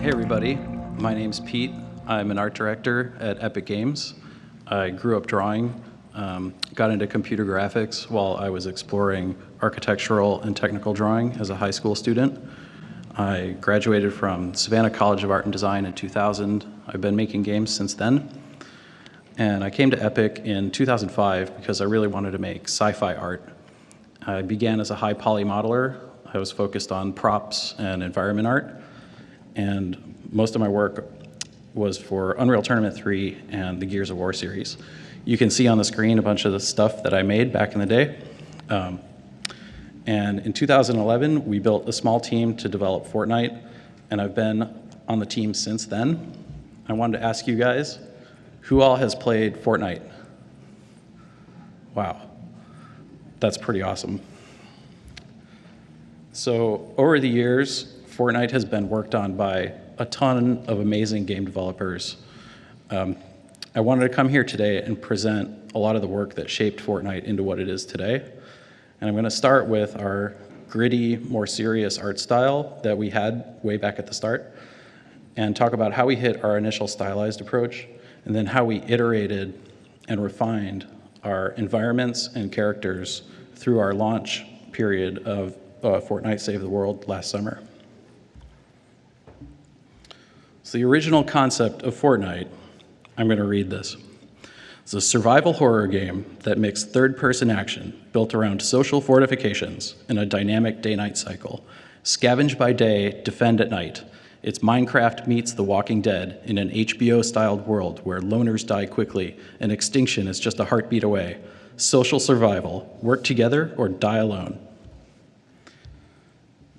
Hey everybody, my name's Pete. I'm an art director at Epic Games. I grew up drawing, got into computer graphics while I was exploring architectural and technical drawing as a high school student. I graduated from Savannah College of Art and Design in 2000. I've been making games since then. And I came to Epic in 2005 because I really wanted to make sci-fi art. I began as a high poly modeler. I was focused on props and environment art. And most of my work was for Unreal Tournament 3 and the Gears of War series. You can see on the screen a bunch of the stuff that I made back in the day. And in 2011, we built a small team to develop Fortnite, and I've been on the team since then. I wanted to ask you guys, who all has played Fortnite? Wow, that's pretty awesome. So over the years, Fortnite has been worked on by a ton of amazing game developers. I wanted to come here today and present a lot of the work that shaped Fortnite into what it is today. And I'm going to start with our gritty, more serious art style that we had way back at the start, and talk about how we hit our initial stylized approach, and then how we iterated and refined our environments and characters through our launch period of Fortnite Save the World last summer. So the original concept of Fortnite, I'm going to read this. It's a survival horror game that mixed third-person action built around social fortifications in a dynamic day-night cycle. Scavenge by day, defend at night. It's Minecraft meets The Walking Dead in an HBO-styled world where loners die quickly and extinction is just a heartbeat away. Social survival, work together or die alone.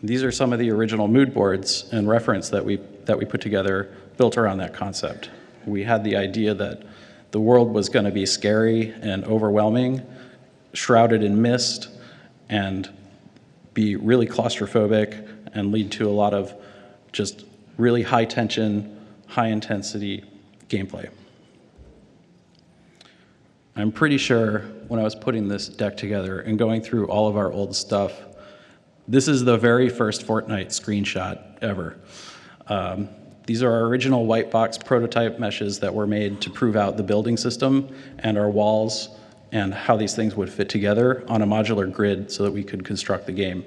These are some of the original mood boards and reference that we put together built around that concept. We had the idea that the world was going to be scary and overwhelming, shrouded in mist, and be really claustrophobic and lead to a lot of just really high tension, high intensity gameplay. I'm pretty sure when I was putting this deck together and going through all of our old stuff, this is the very first Fortnite screenshot ever. These are our original white box prototype meshes that were made to prove out the building system and our walls and how these things would fit together on a modular grid so that we could construct the game.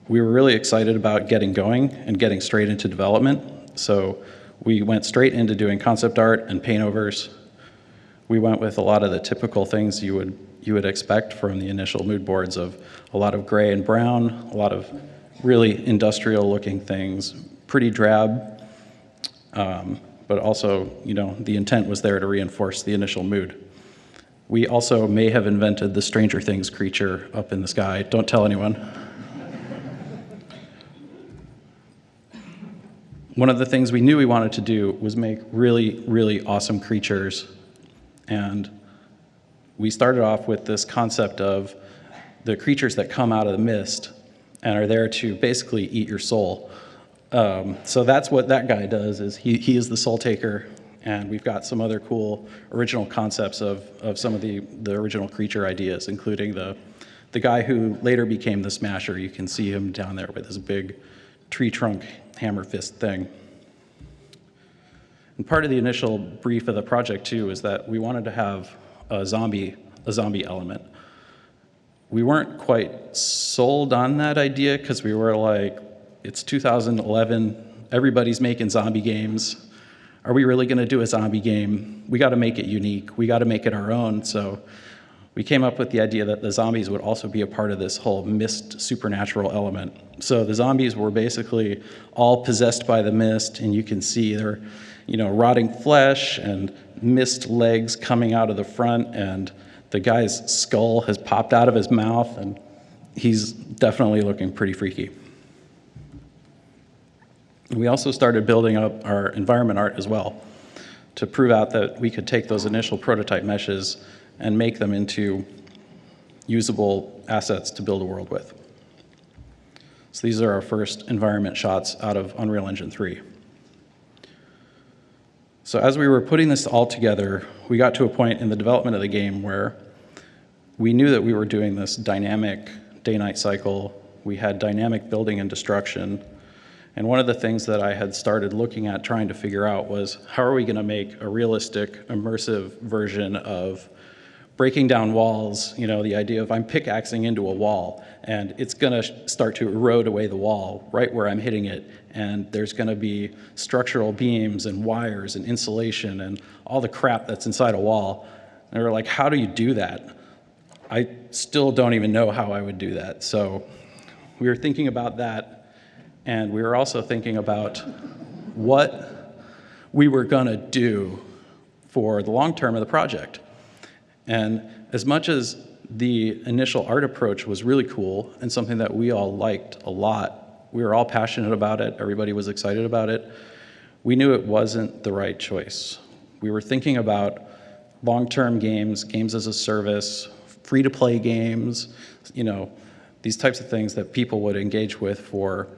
We were really excited about getting going and getting straight into development, so we went straight into doing concept art and paint overs. We went with a lot of the typical things you would expect from the initial mood boards of a lot of gray and brown, a lot of really industrial looking things, pretty drab, but also, you know, the intent was there to reinforce the initial mood. We also may have invented the Stranger Things creature up in the sky. Don't tell anyone. One of the things we knew we wanted to do was make really, really awesome creatures. And we started off with this concept of the creatures that come out of the mist and are there to basically eat your soul. So that's what that guy does, is he is the soul taker, and we've got some other cool original concepts of some of the original creature ideas, including the guy who later became the Smasher. You can see him down there with his big tree trunk hammer fist thing. And part of the initial brief of the project too is that we wanted to have a zombie element. We weren't quite sold on that idea because we were like, it's 2011, everybody's making zombie games. Are we really gonna do a zombie game? We gotta make it unique, we gotta make it our own. So we came up with the idea that the zombies would also be a part of this whole mist supernatural element. So the zombies were basically all possessed by the mist, and you can see they're, you know, rotting flesh and mist legs coming out of the front, and the guy's skull has popped out of his mouth, and he's definitely looking pretty freaky. We also started building up our environment art as well to prove out that we could take those initial prototype meshes and make them into usable assets to build a world with. So these are our first environment shots out of Unreal Engine 3. So as we were putting this all together, we got to a point in the development of the game where we knew that we were doing this dynamic day-night cycle We had dynamic building and destruction. And one of the things that I had started looking at trying to figure out was how are we going to make a realistic, immersive version of breaking down walls, the idea of I'm pickaxing into a wall, and it's going to start to erode away the wall right where I'm hitting it, and there's going to be structural beams and wires and insulation and all the crap that's inside a wall. And we're like, how do you do that? I still don't even know how I would do that. So we were thinking about that, and we were also thinking about what we were going to do for the long term of the project. And as much as the initial art approach was really cool and something that we all liked a lot, we were all passionate about it, everybody was excited about it, we knew it wasn't the right choice. We were thinking about long-term games, games as a service, free-to-play games, these types of things that people would engage with for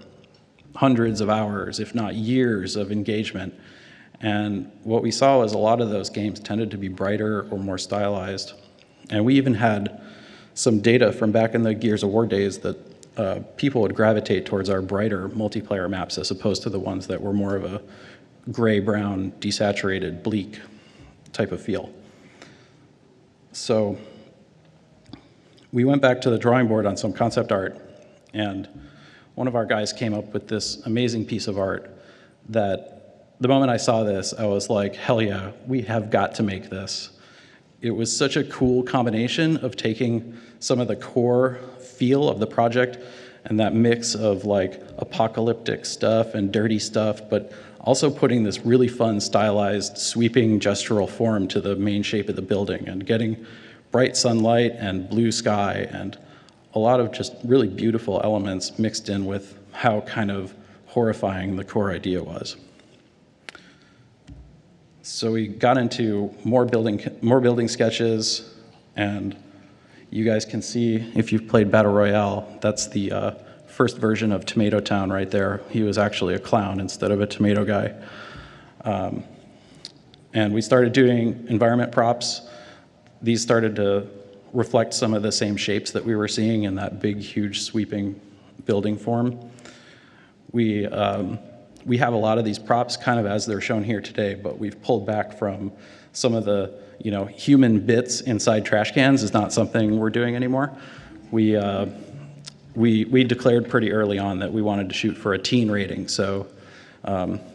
hundreds of hours, if not years of engagement. And what we saw was a lot of those games tended to be brighter or more stylized. And we even had some data from back in the Gears of War days that people would gravitate towards our brighter multiplayer maps as opposed to the ones that were more of a gray-brown, desaturated, bleak type of feel. So we went back to the drawing board on some concept art, and one of our guys came up with this amazing piece of art that the moment I saw this, I was like, hell yeah, we have got to make this. It was such a cool combination of taking some of the core feel of the project and that mix of like apocalyptic stuff and dirty stuff, but also putting this really fun, stylized, sweeping gestural form to the main shape of the building and getting bright sunlight and blue sky and a lot of just really beautiful elements mixed in with how kind of horrifying the core idea was. So we got into more building sketches, and you guys can see, if you've played Battle Royale, that's the first version of Tomato Town right there. He was actually a clown instead of a tomato guy. And we started doing environment props. These started to reflect some of the same shapes that we were seeing in that big, huge, sweeping building form. We have a lot of these props kind of as they're shown here today, but we've pulled back from some of the human bits inside trash cans is not something we're doing anymore. We declared pretty early on that we wanted to shoot for a teen rating. So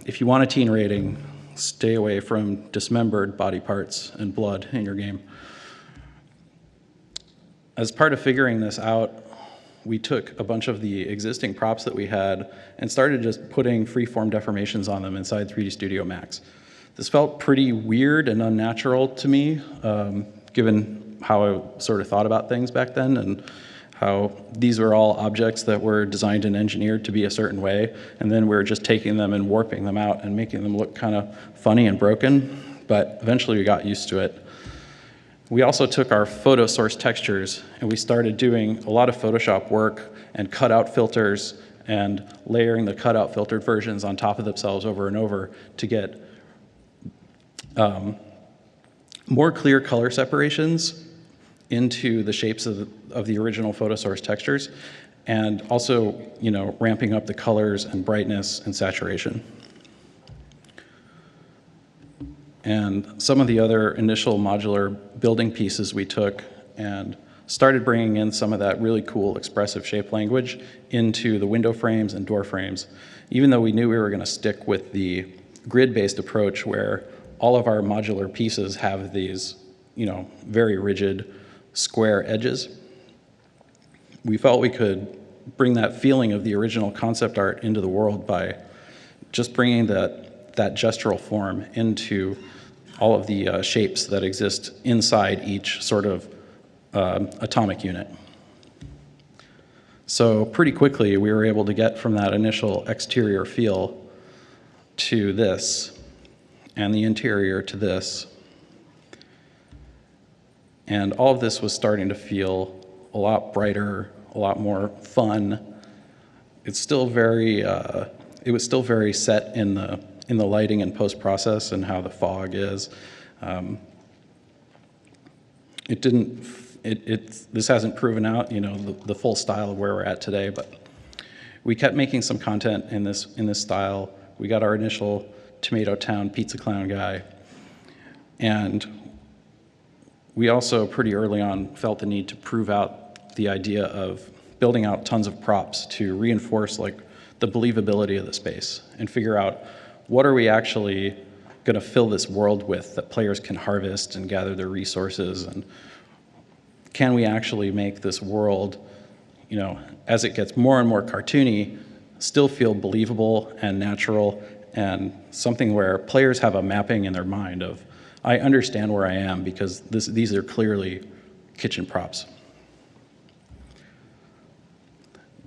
if you want a teen rating, stay away from dismembered body parts and blood in your game. As part of figuring this out, we took a bunch of the existing props that we had and started just putting freeform deformations on them inside 3D Studio Max. This felt pretty weird and unnatural to me, given how I sort of thought about things back then and how these were all objects that were designed and engineered to be a certain way, and then we were just taking them and warping them out and making them look kind of funny and broken, but eventually we got used to it. We also took our photo source textures and we started doing a lot of Photoshop work and cutout filters and layering the cutout filtered versions on top of themselves over and over to get more clear color separations into the shapes of the original photo source textures, and also ramping up the colors and brightness and saturation. And some of the other initial modular building pieces we took and started bringing in some of that really cool expressive shape language into the window frames and door frames, even though we knew we were going to stick with the grid-based approach where all of our modular pieces have these, very rigid square edges. We felt we could bring that feeling of the original concept art into the world by just bringing that gestural form into all of the shapes that exist inside each sort of atomic unit. So pretty quickly, we were able to get from that initial exterior feel to this, and the interior to this. And all of this was starting to feel a lot brighter, a lot more fun. It's still very, it was still very set in the lighting and post-process and how the fog is. It this hasn't proven out, the full style of where we're at today, but we kept making some content in this style. We got our initial Tomato Town Pizza Clown guy, and we also pretty early on felt the need to prove out the idea of building out tons of props to reinforce like the believability of the space and figure out what are we actually going to fill this world with that players can harvest and gather their resources, and can we actually make this world, as it gets more and more cartoony, still feel believable and natural and something where players have a mapping in their mind of, I understand where I am because these are clearly kitchen props.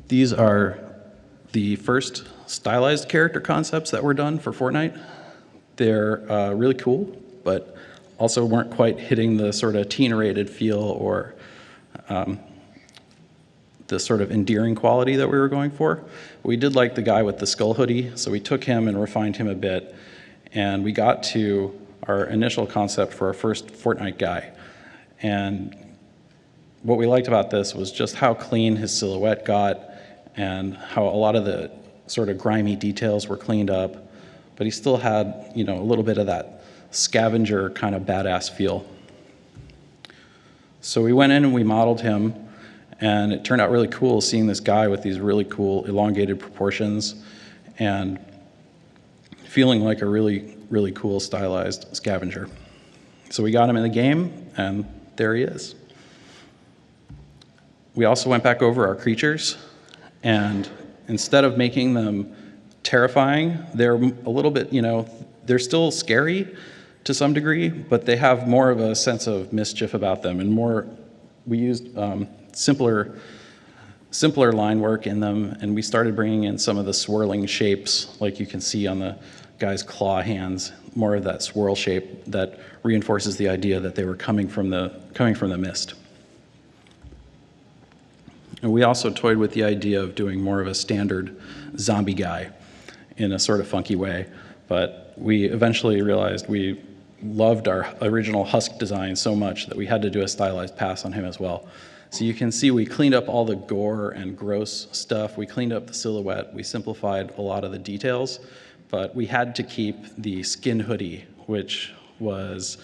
These are the first stylized character concepts that were done for Fortnite. They're really cool, but also weren't quite hitting the sort of teen-rated feel or the sort of endearing quality that we were going for. We did like the guy with the skull hoodie, so we took him and refined him a bit, and we got to our initial concept for our first Fortnite guy. And what we liked about this was just how clean his silhouette got and how a lot of the sort of grimy details were cleaned up, but he still had, a little bit of that scavenger kind of badass feel. So we went in and we modeled him, and it turned out really cool seeing this guy with these really cool elongated proportions and feeling like a really, really cool stylized scavenger. So we got him in the game, and there he is. We also went back over our creatures, and instead of making them terrifying, they're a little bit, they're still scary to some degree, but they have more of a sense of mischief about them, and we used simpler line work in them, and we started bringing in some of the swirling shapes, like you can see on the guy's claw hands, more of that swirl shape that reinforces the idea that they were coming from the mist. And we also toyed with the idea of doing more of a standard zombie guy in a sort of funky way, but we eventually realized we loved our original Husk design so much that we had to do a stylized pass on him as well. So you can see we cleaned up all the gore and gross stuff, we cleaned up the silhouette, we simplified a lot of the details, but we had to keep the skin hoodie, which was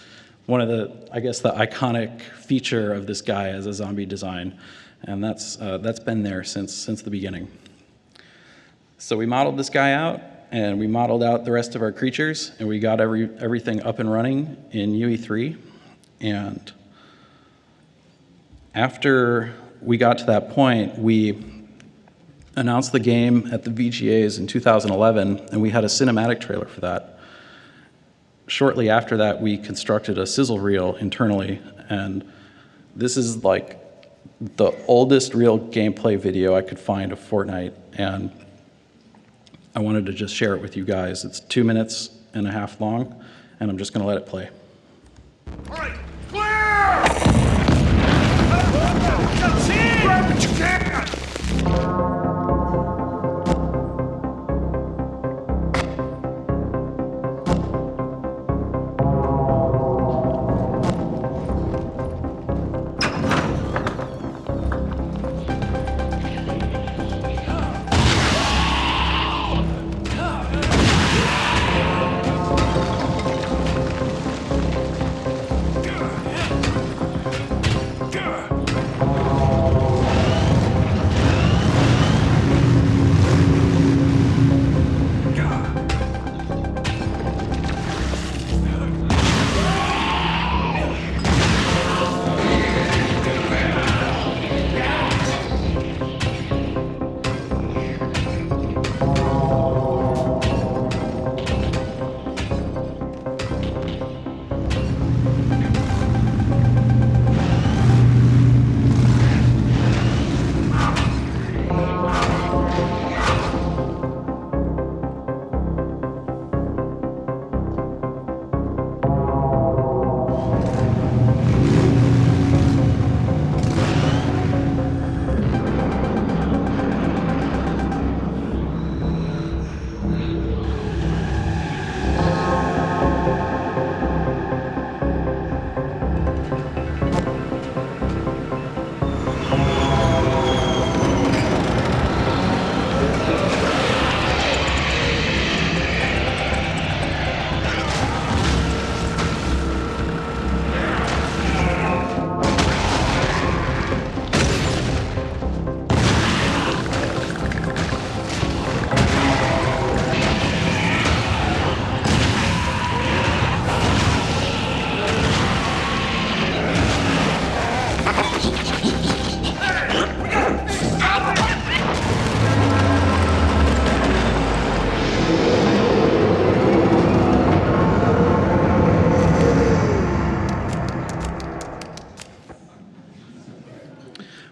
one of the, I guess, the iconic feature of this guy as a zombie design, and that's been there since the beginning. So we modeled this guy out, and we modeled out the rest of our creatures, and we got everything up and running in UE3. And after we got to that point, we announced the game at the VGAs in 2011, and we had a cinematic trailer for that. Shortly after that, we constructed a Sizzle Reel internally, and this is like the oldest real gameplay video I could find of Fortnite, and I wanted to just share it with you guys. It's 2.5 minutes long, and I'm just going to let it play. All right, clear! Grab what you can!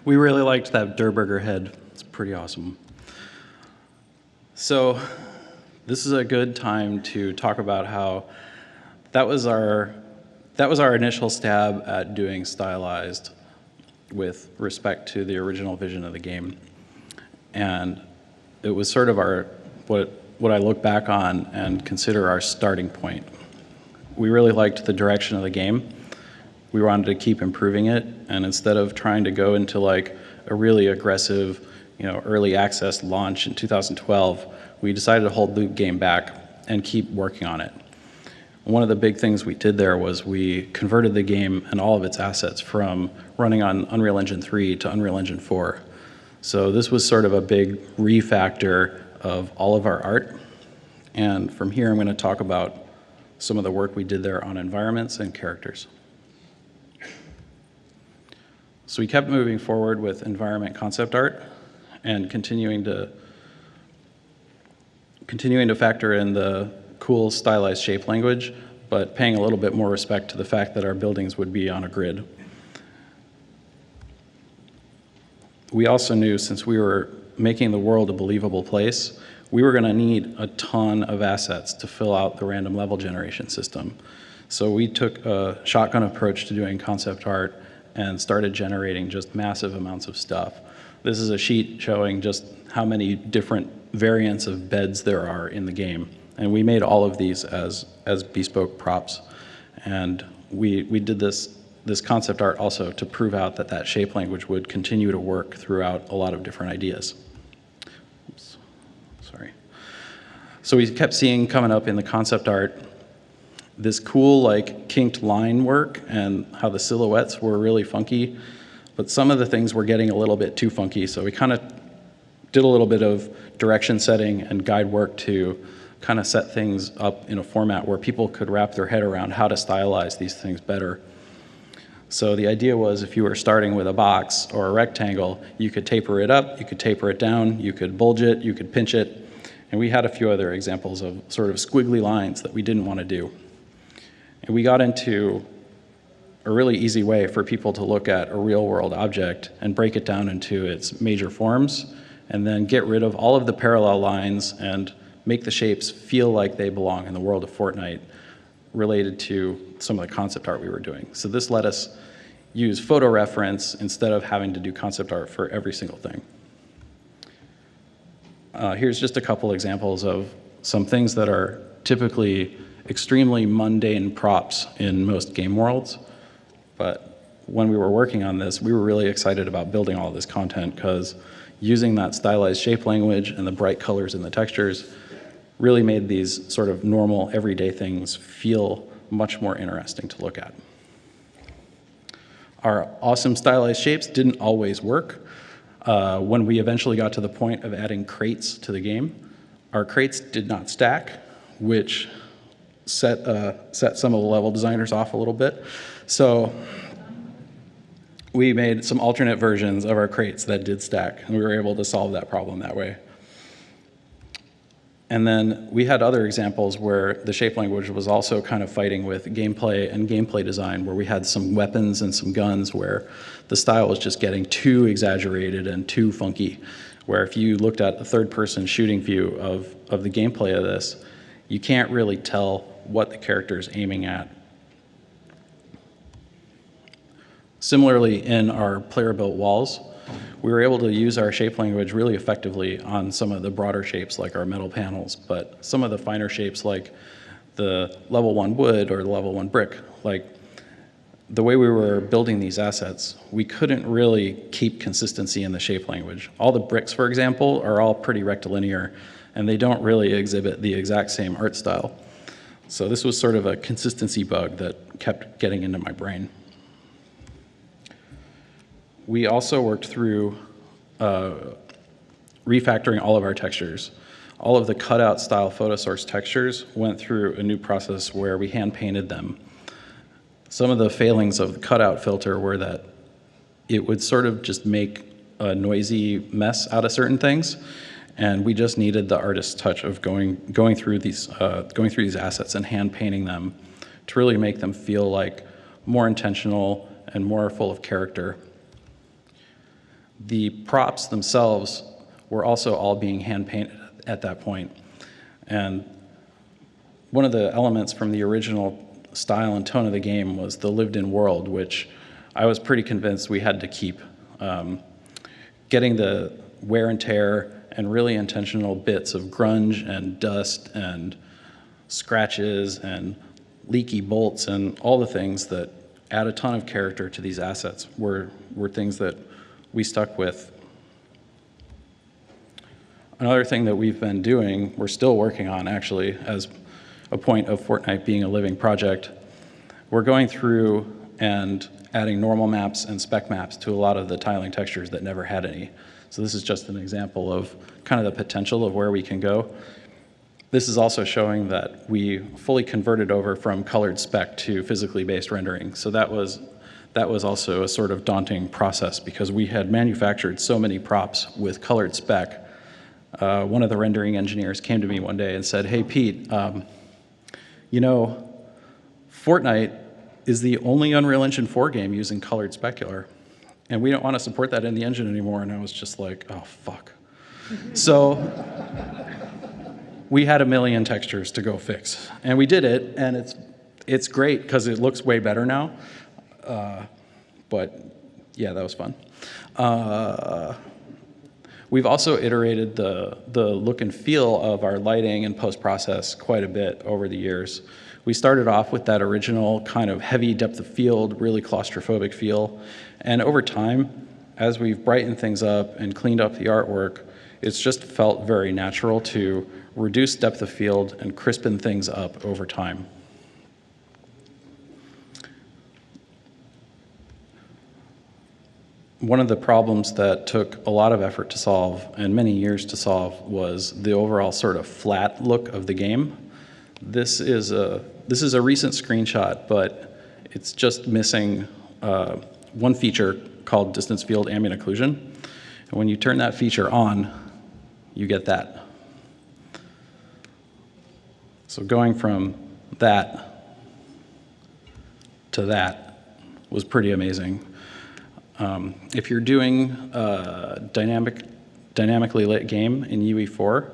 We really liked that Durburger head. It's pretty awesome. So this is a good time to talk about how that was our initial stab at doing Stylized with respect to the original vision of the game. And it was sort of what I look back on and consider our starting point. We really liked the direction of the game. We wanted to keep improving it, and instead of trying to go into like a really aggressive, early access launch in 2012, we decided to hold the game back and keep working on it. One of the big things we did there was we converted the game and all of its assets from running on Unreal Engine 3 to Unreal Engine 4. So this was sort of a big refactor of all of our art. And from here, I'm going to talk about some of the work we did there on environments and characters. So we kept moving forward with environment concept art and continuing to factor in the cool stylized shape language, but paying a little bit more respect to the fact that our buildings would be on a grid. We also knew, since we were making the world a believable place, we were going to need a ton of assets to fill out the random level generation system. So we took a shotgun approach to doing concept art and started generating just massive amounts of stuff. This is a sheet showing just how many different variants of beds there are in the game. And we made all of these as bespoke props. And we did this concept art also to prove out that shape language would continue to work throughout a lot of different ideas. Oops, sorry. So we kept seeing coming up in the concept art this cool like kinked line work and how the silhouettes were really funky, but some of the things were getting a little bit too funky, so we kind of did a little bit of direction setting and guide work to kind of set things up in a format where people could wrap their head around how to stylize these things better. So the idea was, if you were starting with a box or a rectangle, you could taper it up, you could taper it down, you could bulge it, you could pinch it, and we had a few other examples of sort of squiggly lines that we didn't want to do. And we got into a really easy way for people to look at a real-world object and break it down into its major forms, and then get rid of all of the parallel lines and make the shapes feel like they belong in the world of Fortnite related to some of the concept art we were doing. So this let us use photo reference instead of having to do concept art for every single thing. Here's just a couple examples of some things that are typically extremely mundane props in most game worlds. But when we were working on this, we were really excited about building all of this content, because using that stylized shape language and the bright colors and the textures really made these sort of normal, everyday things feel much more interesting to look at. Our awesome stylized shapes didn't always work. When we eventually got to the point of adding crates to the game, our crates did not stack, which set some of the level designers off a little bit. So we made some alternate versions of our crates that did stack, and we were able to solve that problem that way. And then we had other examples where the shape language was also kind of fighting with gameplay and gameplay design, where we had some weapons and some guns where the style was just getting too exaggerated and too funky, where if you looked at a third-person shooting view of the gameplay of this, you can't really tell what the character is aiming at. Similarly, in our player-built walls, we were able to use our shape language really effectively on some of the broader shapes like our metal panels, but some of the finer shapes like the level 1 wood or the level 1 brick, like the way we were building these assets, we couldn't really keep consistency in the shape language. All the bricks, for example, are all pretty rectilinear, and they don't really exhibit the exact same art style. So this was sort of a consistency bug that kept getting into my brain. We also worked through refactoring all of our textures. All of the cutout style photo source textures went through a new process where we hand painted them. Some of the failings of the cutout filter were that it would sort of just make a noisy mess out of certain things, and we just needed the artist's touch of going through these assets and hand painting them to really make them feel like more intentional and more full of character. the props themselves were also all being hand painted at that point. And one of the elements from the original style and tone of the game was the lived-in world, which I was pretty convinced we had to keep. Getting the wear and tear and really intentional bits of grunge and dust and scratches and leaky bolts and all the things that add a ton of character to these assets were things that we stuck with. Another thing that we've been doing, we're still working on actually, as a point of Fortnite being a living project, we're going through and adding normal maps and spec maps to a lot of the tiling textures that never had any. So this is just an example of kind of the potential of where we can go. This is also showing that we fully converted over from colored spec to physically based rendering. So that was also a sort of daunting process because we had manufactured so many props with colored spec. One of the rendering engineers came to me one day and said, "Hey Pete, you know, Fortnite is the only Unreal Engine 4 game using colored specular, and we don't want to support that in the engine anymore." And I was just like, oh, fuck. So we had a million textures to go fix, and we did it, and it's great because it looks way better now. But yeah, that was fun. We've also iterated the look and feel of our lighting and post-process quite a bit over the years. We started off with that original kind of heavy depth of field, really claustrophobic feel. And over time, as we've brightened things up and cleaned up the artwork, it's just felt very natural to reduce depth of field and crispen things up over time. One of the problems that took a lot of effort to solve and many years to solve was the overall sort of flat look of the game. This is a recent screenshot, but it's just missing one feature called distance field ambient occlusion. And when you turn that feature on, you get that. So going from that to that was pretty amazing. If you're doing a dynamically lit game in UE4,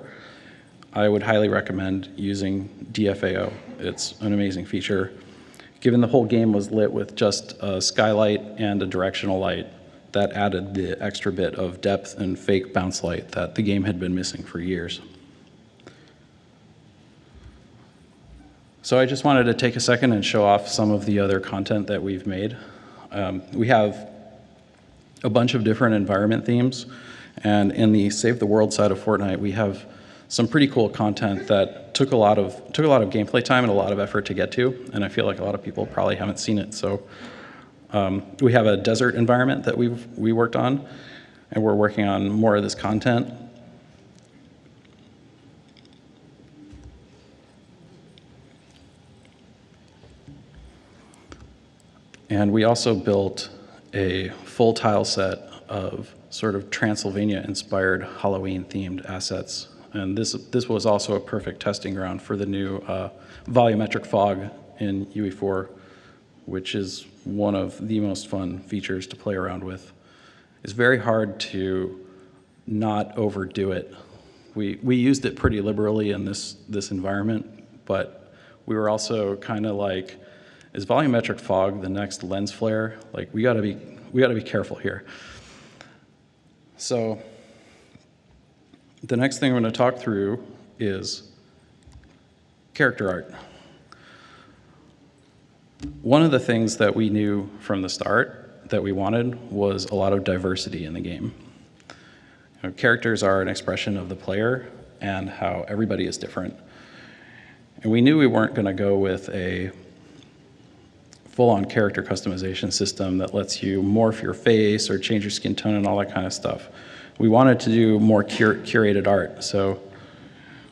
I would highly recommend using DFAO. It's an amazing feature. Given the whole game was lit with just a skylight and a directional light, that added the extra bit of depth and fake bounce light that the game had been missing for years. So I just wanted to take a second and show off some of the other content that we've made. We have a bunch of different environment themes, and in the Save the World side of Fortnite, we have some pretty cool content that took a lot of gameplay time and a lot of effort to get to, and I feel like a lot of people probably haven't seen it. So we have a desert environment that we worked on, and we're working on more of this content. And we also built a full tile set of sort of Transylvania-inspired Halloween-themed assets. And this was also a perfect testing ground for the new volumetric fog in UE4, which is one of the most fun features to play around with. It's very hard to not overdo it. We used it pretty liberally in this environment, but we were also kind of like, is volumetric fog the next lens flare? Like, we gotta be careful here. So the next thing I'm going to talk through is character art. One of the things that we knew from the start that we wanted was a lot of diversity in the game. You know, characters are an expression of the player and how everybody is different. And we knew we weren't going to go with a full-on character customization system that lets you morph your face or change your skin tone and all that kind of stuff. We wanted to do more curated art, so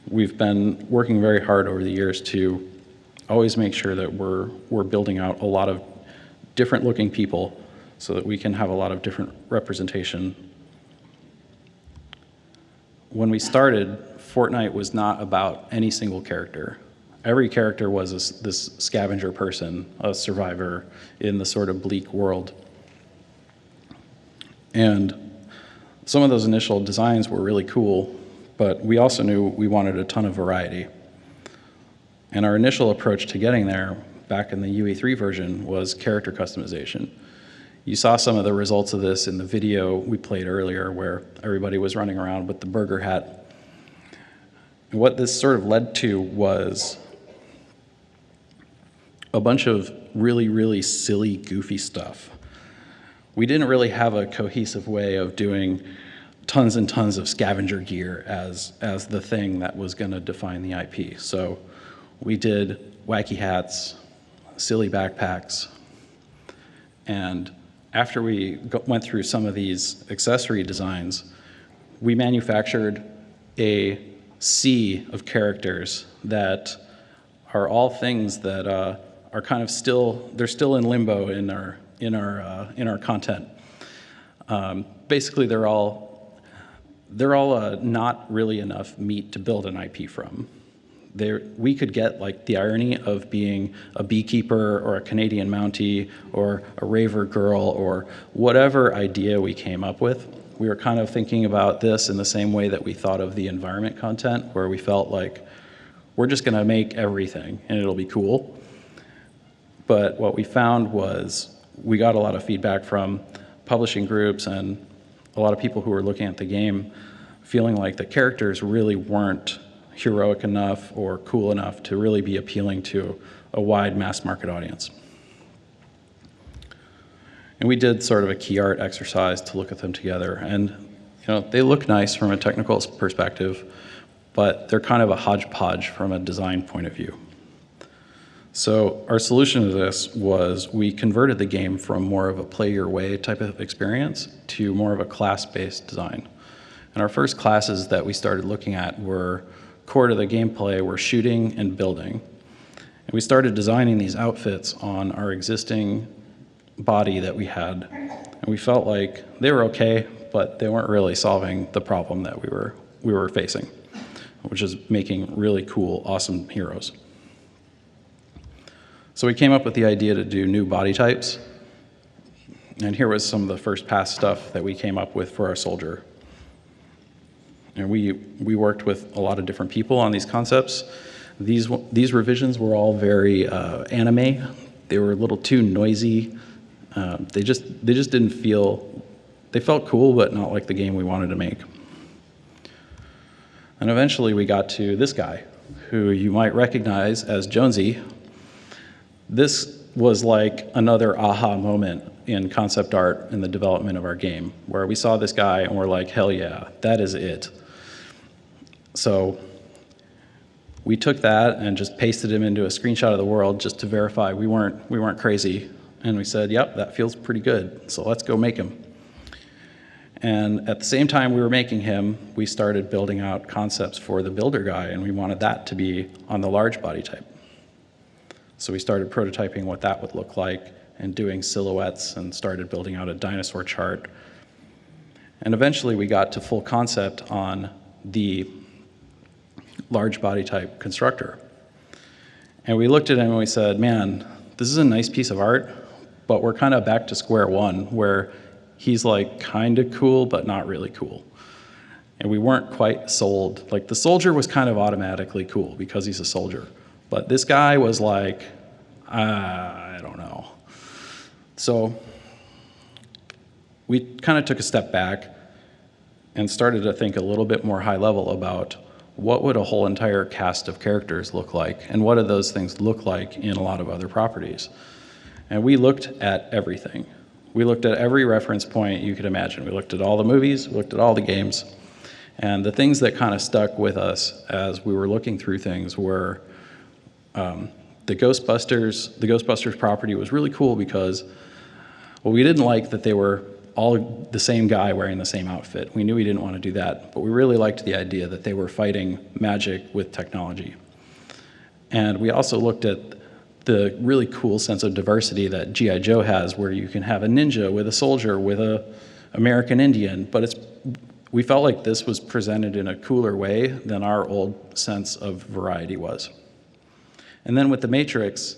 we've been working very hard over the years to always make sure that we're building out a lot of different looking people so that we can have a lot of different representation. When we started, Fortnite was not about any single character. Every character was this scavenger person, a survivor in the sort of bleak world. And some of those initial designs were really cool, but we also knew we wanted a ton of variety. And our initial approach to getting there, back in the UE3 version, was character customization. You saw some of the results of this in the video we played earlier, where everybody was running around with the burger hat. And what this sort of led to was a bunch of really, really silly, goofy stuff. We didn't really have a cohesive way of doing tons and tons of scavenger gear as the thing that was going to define the IP. So we did wacky hats, silly backpacks, and after we went through some of these accessory designs, we manufactured a sea of characters that are all things that are kind of they're still in limbo in our content. Basically, they're all not really enough meat to build an IP from. We could get like the irony of being a beekeeper or a Canadian Mountie or a raver girl or whatever idea we came up with. We were kind of thinking about this in the same way that we thought of the environment content, where we felt like we're just going to make everything and it'll be cool. But what we found was we got a lot of feedback from publishing groups and a lot of people who were looking at the game feeling like the characters really weren't heroic enough or cool enough to really be appealing to a wide mass market audience. And we did sort of a key art exercise to look at them together. And they look nice from a technical perspective, but they're kind of a hodgepodge from a design point of view. So our solution to this was we converted the game from more of a play your way type of experience to more of a class-based design. And our first classes that we started looking at were core to the gameplay were shooting and building. And we started designing these outfits on our existing body that we had. And we felt like they were okay, but they weren't really solving the problem that we were facing, which is making really cool, awesome heroes. So we came up with the idea to do new body types. And here was some of the first pass stuff that we came up with for our soldier. And we worked with a lot of different people on these concepts. These revisions were all very anime. They were a little too noisy. They just didn't feel, they felt cool, but not like the game we wanted to make. And eventually we got to this guy, who you might recognize as Jonesy. This was like another aha moment in concept art in the development of our game, where we saw this guy and we're like, hell yeah, that is it. So we took that and just pasted him into a screenshot of the world just to verify we weren't crazy. And we said, yep, that feels pretty good, so let's go make him. And at the same time we were making him, we started building out concepts for the builder guy, and we wanted that to be on the large body type. So we started prototyping what that would look like and doing silhouettes and started building out a dinosaur chart. And eventually we got to full concept on the large body type constructor. And we looked at him and we said, man, this is a nice piece of art, but we're kind of back to square one, where he's like kind of cool, but not really cool. And we weren't quite sold. Like the soldier was kind of automatically cool because he's a soldier. But this guy was like, I don't know. So we kind of took a step back and started to think a little bit more high level about what would a whole entire cast of characters look like, and what do those things look like in a lot of other properties. And we looked at everything. We looked at every reference point you could imagine. We looked at all the movies, we looked at all the games, and the things that kind of stuck with us as we were looking through things were the Ghostbusters property was really cool because, well, we didn't like that they were all the same guy wearing the same outfit. We knew we didn't want to do that, but we really liked the idea that they were fighting magic with technology. And we also looked at the really cool sense of diversity that G.I. Joe has, where you can have a ninja with a soldier with a American Indian, but we felt like this was presented in a cooler way than our old sense of variety was. And then with the Matrix,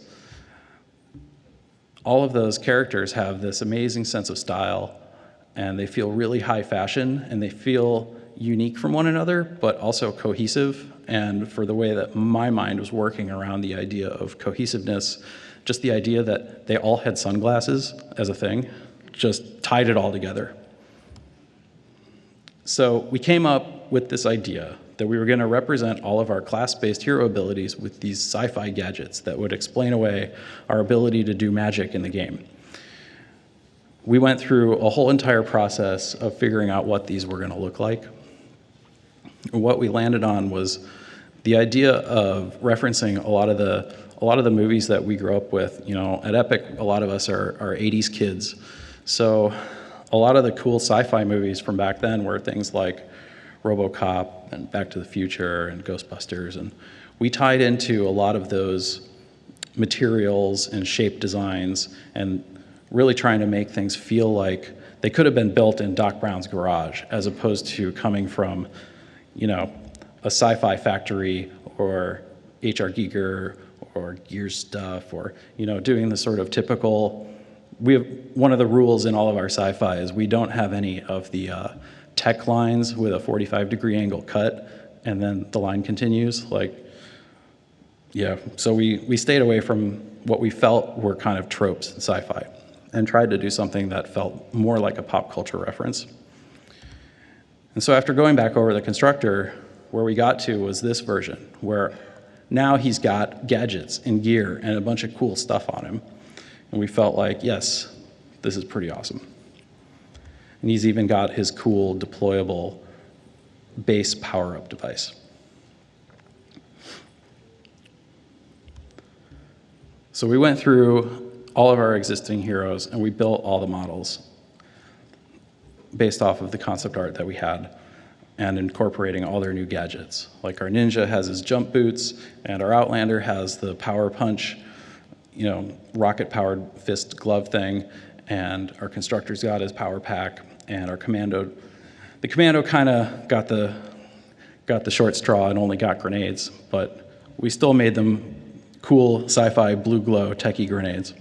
all of those characters have this amazing sense of style, and they feel really high fashion, and they feel unique from one another, but also cohesive. And for the way that my mind was working around the idea of cohesiveness, just the idea that they all had sunglasses as a thing, just tied it all together. So we came up with this idea that we were going to represent all of our class-based hero abilities with these sci-fi gadgets that would explain away our ability to do magic in the game. We went through a whole entire process of figuring out what these were going to look like. What we landed on was the idea of referencing a lot of the movies that we grew up with. You know, at Epic, a lot of us are 80s kids. So a lot of the cool sci-fi movies from back then were things like RoboCop and Back to the Future and Ghostbusters. And we tied into a lot of those materials and shape designs and really trying to make things feel like they could have been built in Doc Brown's garage, as opposed to coming from, you know, a sci-fi factory or H.R. Giger or Gears stuff, or, you know, doing the sort of typical. We have one of the rules in all of our sci-fi is we don't have any of the tech lines with a 45-degree angle cut and then the line continues. Like, yeah, so we stayed away from what we felt were kind of tropes in sci-fi and tried to do something that felt more like a pop culture reference. And so after going back over the constructor, where we got to was this version, where now he's got gadgets and gear and a bunch of cool stuff on him. And we felt like, yes, this is pretty awesome. And he's even got his cool deployable base power-up device. So we went through all of our existing heroes and we built all the models based off of the concept art that we had and incorporating all their new gadgets. Like our ninja has his jump boots, and our Outlander has the power punch, you know, rocket-powered fist glove thing, and our constructor's got his power pack, and our commando, the commando kind of got the short straw and only got grenades, but we still made them cool sci-fi blue glow techie grenades.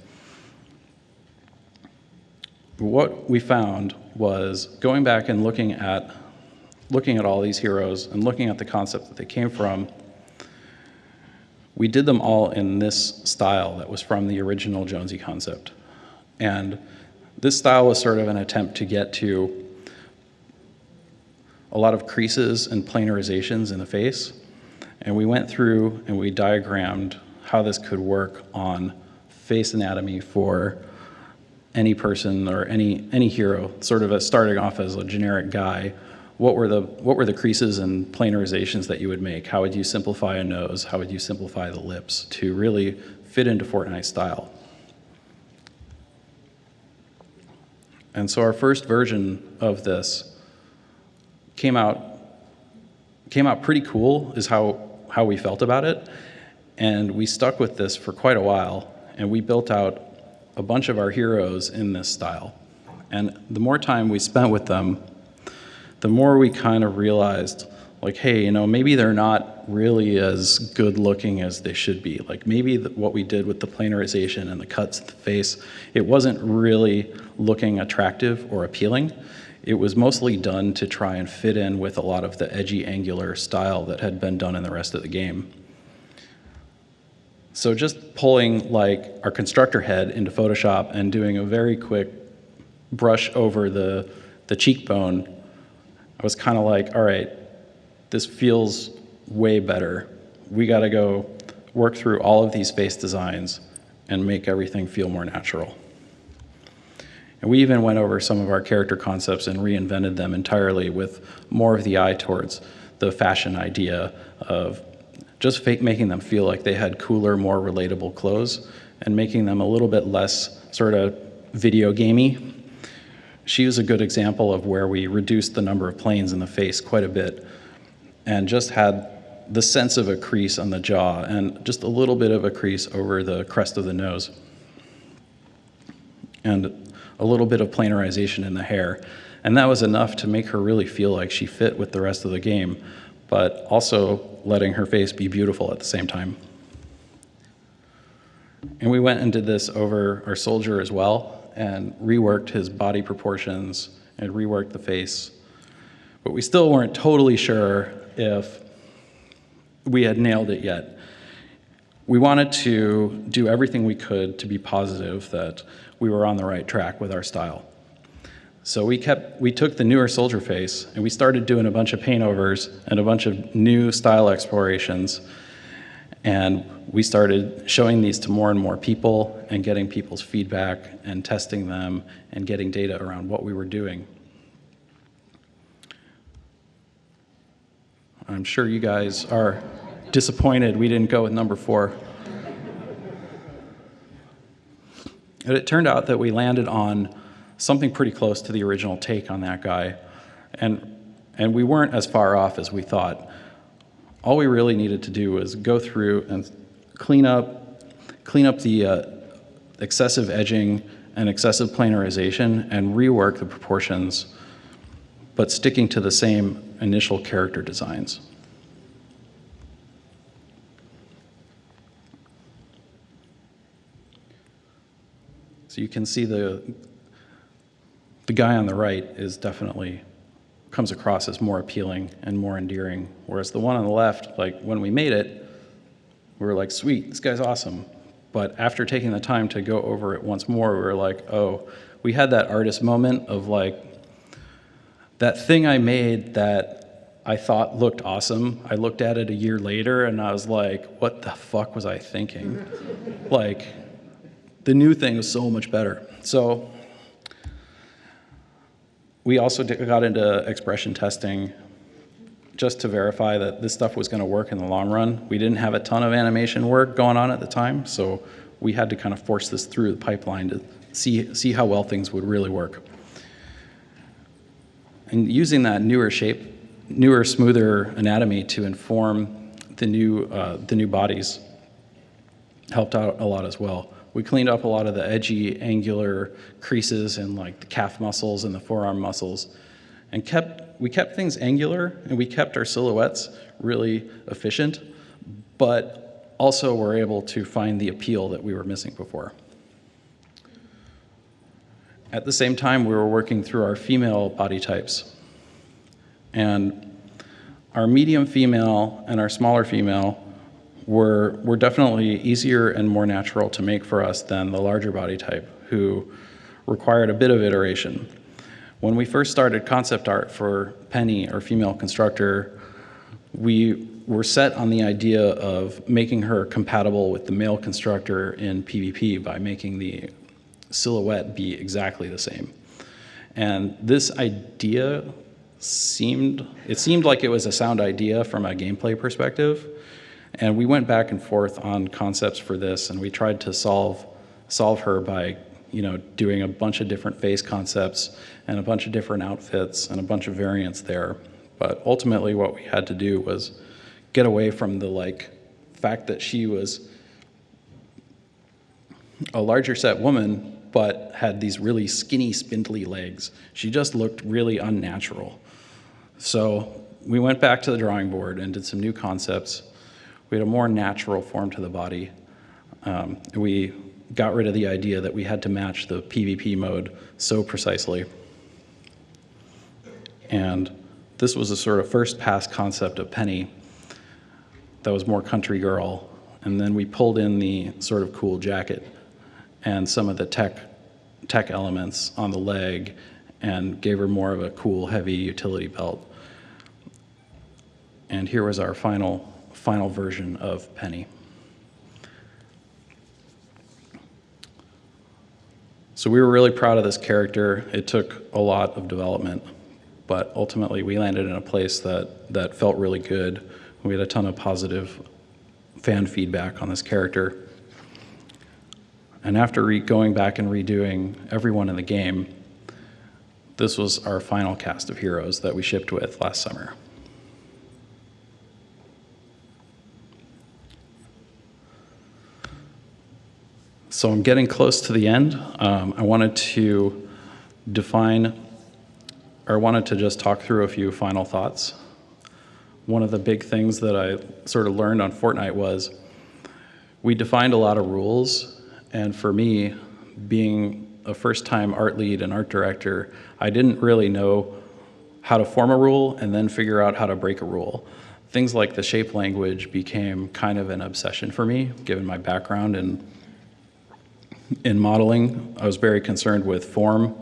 What we found was going back and looking at all these heroes and looking at the concept that they came from, we did them all in this style that was from the original Jonesy concept. And this style was sort of an attempt to get to a lot of creases and planarizations in the face. And we went through and we diagrammed how this could work on face anatomy for any person or any hero, sort of starting off as a generic guy. What were the creases and planarizations that you would make? How would you simplify a nose? How would you simplify the lips to really fit into Fortnite style? And so our first version of this came out pretty cool, is how we felt about it. And we stuck with this for quite a while, and we built out a bunch of our heroes in this style. And the more time we spent with them, the more we kind of realized, like, hey, you know, maybe they're not really as good looking as they should be. Like, maybe what we did with the planarization and the cuts in the face, it wasn't really looking attractive or appealing. It was mostly done to try and fit in with a lot of the edgy, angular style that had been done in the rest of the game. So just pulling, like, our constructor head into Photoshop and doing a very quick brush over the cheekbone, I was kind of like, all right, this feels way better. We got to go work through all of these face designs and make everything feel more natural. And we even went over some of our character concepts and reinvented them entirely with more of the eye towards the fashion idea of just making them feel like they had cooler, more relatable clothes and making them a little bit less sort of video gamey. She was a good example of where we reduced the number of planes in the face quite a bit and just had the sense of a crease on the jaw and just a little bit of a crease over the crest of the nose and a little bit of planarization in the hair. And that was enough to make her really feel like she fit with the rest of the game, but also letting her face be beautiful at the same time. And we went and did this over our soldier as well and reworked his body proportions and reworked the face. But we still weren't totally sure if we had nailed it yet. We wanted to do everything we could to be positive that we were on the right track with our style. So we took the newer soldier face and we started doing a bunch of paint overs and a bunch of new style explorations. And we started showing these to more and more people and getting people's feedback and testing them and getting data around what we were doing. I'm sure you guys are disappointed we didn't go with number 4. And it turned out that we landed on something pretty close to the original take on that guy. And we weren't as far off as we thought. All we really needed to do was go through and clean up the excessive edging and excessive planarization and rework the proportions, but sticking to the same initial character designs. So you can see the guy on the right is definitely comes across as more appealing and more endearing, whereas the one on the left, like when we made it, we were like, sweet, this guy's awesome. But after taking the time to go over it once more, we were like, oh, we had that artist moment of like, that thing I made that I thought looked awesome, I looked at it a year later and I was like, what the fuck was I thinking? Like, the new thing was so much better. So we also got into expression testing just to verify that this stuff was going to work in the long run. We didn't have a ton of animation work going on at the time, so we had to kind of force this through the pipeline to see how well things would really work. And using that newer shape, newer, smoother anatomy to inform the new bodies helped out a lot as well. We cleaned up a lot of the edgy, angular creases in like the calf muscles and the forearm muscles, and we kept things angular, and we kept our silhouettes really efficient, but also were able to find the appeal that we were missing before. At the same time, we were working through our female body types, and our medium female and our smaller female were definitely easier and more natural to make for us than the larger body type, who required a bit of iteration. When we first started concept art for Penny, our female constructor, we were set on the idea of making her compatible with the male constructor in PvP by making the silhouette be exactly the same. And this idea seemed like it was a sound idea from a gameplay perspective. And we went back and forth on concepts for this, and we tried to solve her by, doing a bunch of different face concepts and a bunch of different outfits and a bunch of variants there. But ultimately, what we had to do was get away from the fact that she was a larger set woman, but had these really skinny, spindly legs. She just looked really unnatural. So we went back to the drawing board and did some new concepts. We had a more natural form to the body. We got rid of the idea that we had to match the PvP mode so precisely. And this was a sort of first pass concept of Penny that was more country girl. And then we pulled in the sort of cool jacket and some of the tech elements on the leg and gave her more of a cool, heavy utility belt. And here was our final version of Penny. So we were really proud of this character. It took a lot of development, but ultimately we landed in a place that felt really good. We had a ton of positive fan feedback on this character. And after going back and redoing everyone in the game, this was our final cast of heroes that we shipped with last summer. So I'm getting close to the end. I wanted to just talk through a few final thoughts. One of the big things that I sort of learned on Fortnite was we defined a lot of rules, and for me, being a first-time art lead and art director, I didn't really know how to form a rule and then figure out how to break a rule. Things like the shape language became kind of an obsession for me, given my background in modeling. I was very concerned with form,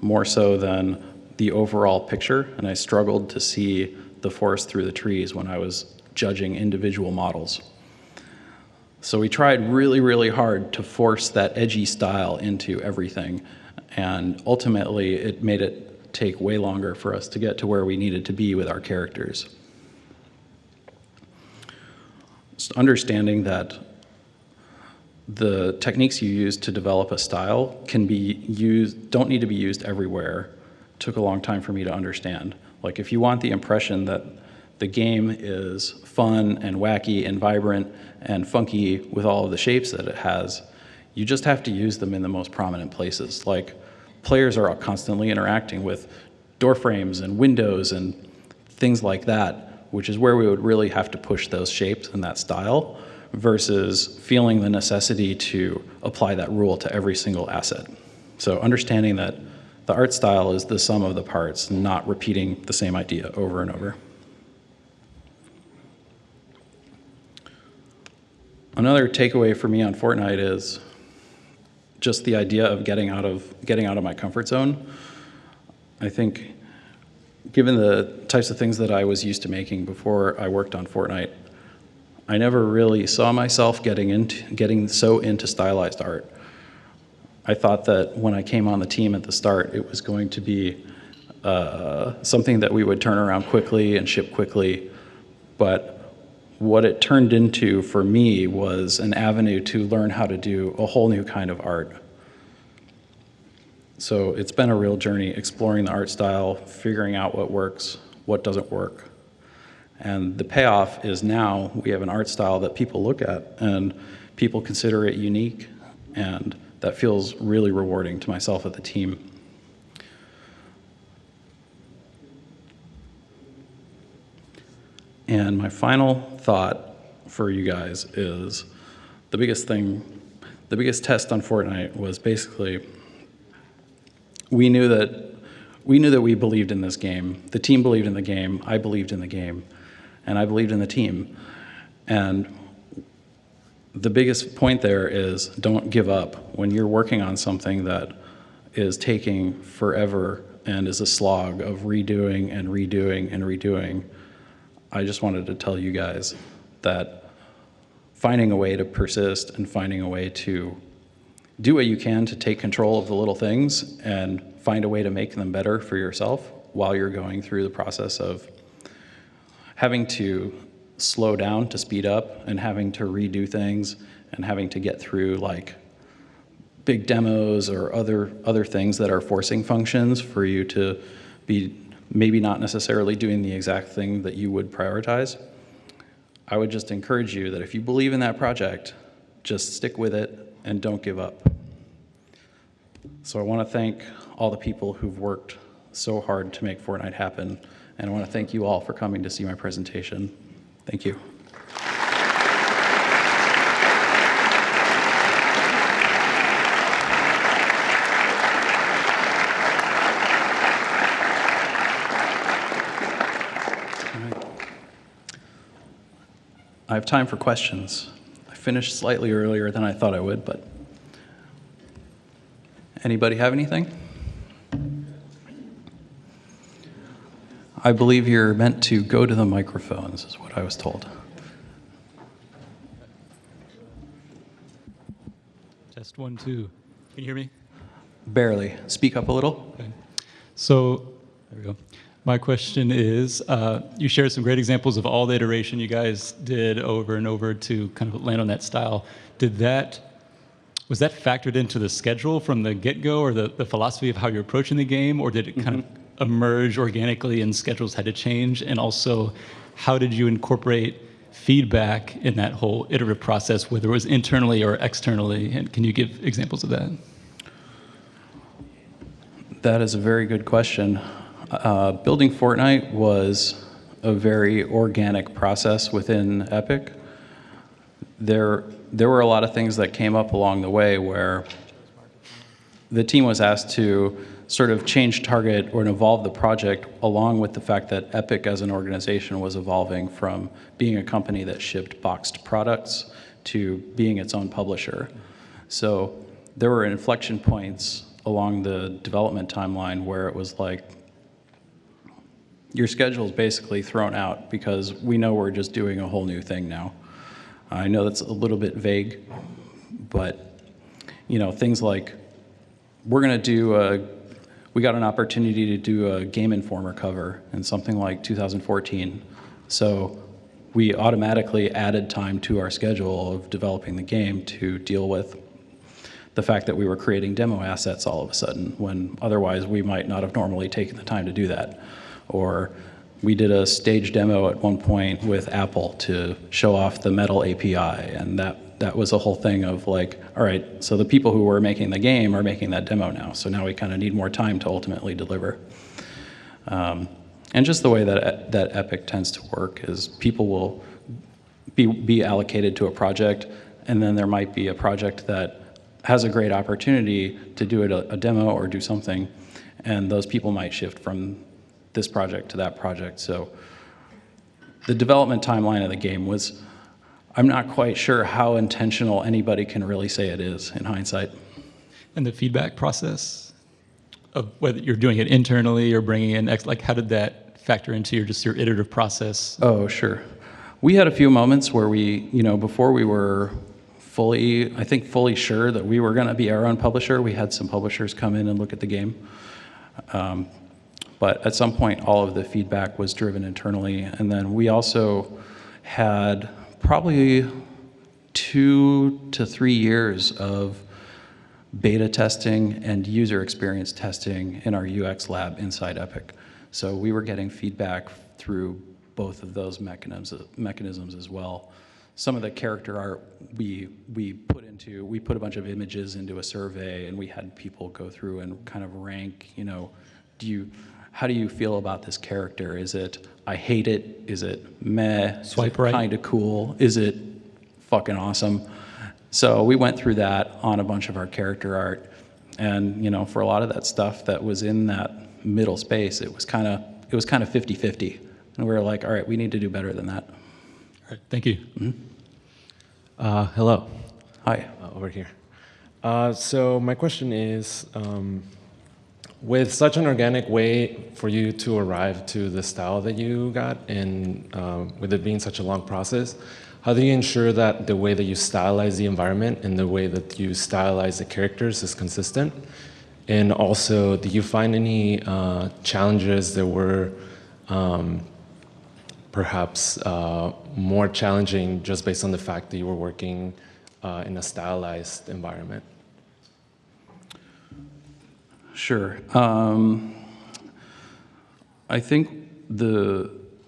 more so than the overall picture, and I struggled to see the forest through the trees when I was judging individual models. So we tried really, really hard to force that edgy style into everything, and ultimately it made it take way longer for us to get to where we needed to be with our characters. Just understanding that the techniques you use to develop a style don't need to be used everywhere took a long time for me to understand. Like, if you want the impression that the game is fun and wacky and vibrant and funky with all of the shapes that it has, you just have to use them in the most prominent places. Like, players are constantly interacting with door frames and windows and things like that, which is where we would really have to push those shapes and that style, versus feeling the necessity to apply that rule to every single asset. So understanding that the art style is the sum of the parts, not repeating the same idea over and over. Another takeaway for me on Fortnite is just the idea of getting out of my comfort zone. I think, given the types of things that I was used to making before I worked on Fortnite, I never really saw myself getting so into stylized art. I thought that when I came on the team at the start, it was going to be something that we would turn around quickly and ship quickly, but what it turned into for me was an avenue to learn how to do a whole new kind of art. So it's been a real journey exploring the art style, figuring out what works, what doesn't work. And the payoff is now we have an art style that people look at and people consider it unique, and that feels really rewarding to myself and the team. And my final thought for you guys is the biggest test on Fortnite was basically we knew that we believed in this game. The team believed in the game. I believed in the game. And I believed in the team. And the biggest point there is don't give up. When you're working on something that is taking forever and is a slog of redoing and redoing and redoing, I just wanted to tell you guys that finding a way to persist and finding a way to do what you can to take control of the little things and find a way to make them better for yourself while you're going through the process of having to slow down to speed up and having to redo things and having to get through like big demos or other things that are forcing functions for you to be maybe not necessarily doing the exact thing that you would prioritize. I would just encourage you that if you believe in that project, just stick with it and don't give up. So I want to thank all the people who've worked so hard to make Fortnite happen, and I want to thank you all for coming to see my presentation. Thank you. I have time for questions. I finished slightly earlier than I thought I would, but anybody have anything? I believe you're meant to go to the microphones, is what I was told. Test 1, 2. Can you hear me? Barely. Speak up a little. Okay. So, there we go. My question is, you shared some great examples of all the iteration you guys did over and over to kind of land on that style. Was that factored into the schedule from the get-go, or the philosophy of how you're approaching the game, or did it kind of emerge organically and schedules had to change? And also, how did you incorporate feedback in that whole iterative process, whether it was internally or externally? And can you give examples of that? That is a very good question. Building Fortnite was a very organic process within Epic. There were a lot of things that came up along the way where the team was asked to sort of change target or evolve the project along with the fact that Epic as an organization was evolving from being a company that shipped boxed products to being its own publisher. So there were inflection points along the development timeline where it was like, your schedule's basically thrown out because we know we're just doing a whole new thing now. I know that's a little bit vague, but things like, we're gonna do we got an opportunity to do a Game Informer cover in something like 2014. So we automatically added time to our schedule of developing the game to deal with the fact that we were creating demo assets all of a sudden, when otherwise we might not have normally taken the time to do that. Or we did a stage demo at one point with Apple to show off the Metal API, and that was a whole thing of like, all right, so the people who were making the game are making that demo now, so now we kind of need more time to ultimately deliver. And just the way that Epic tends to work is people will be allocated to a project, and then there might be a project that has a great opportunity to do a demo or do something, and those people might shift from this project to that project. So the development timeline of the game was, I'm not quite sure how intentional anybody can really say it is in hindsight. And the feedback process of whether you're doing it internally or bringing in, like how did that factor into your iterative process? Oh, sure. We had a few moments where we, before we were fully sure that we were gonna be our own publisher, we had some publishers come in and look at the game. But at some point, all of the feedback was driven internally. And then we also had probably 2 to 3 years of beta testing and user experience testing in our UX lab inside Epic. So we were getting feedback through both of those mechanisms as well. Some of the character art we put a bunch of images into a survey, and we had people go through and kind of rank, how do you feel about this character? Is it, I hate it? Is it meh? Swipe right. Kind of cool? Is it fucking awesome? So we went through that on a bunch of our character art. And, for a lot of that stuff that was in that middle space, it was kind of 50-50. And we were like, all right, we need to do better than that. All right, thank you. Mm-hmm. Hello. Hi. Over here. So my question is, with such an organic way for you to arrive to the style that you got, and with it being such a long process, how do you ensure that the way that you stylize the environment and the way that you stylize the characters is consistent? And also, do you find any challenges that were perhaps more challenging just based on the fact that you were working in a stylized environment? Sure. I think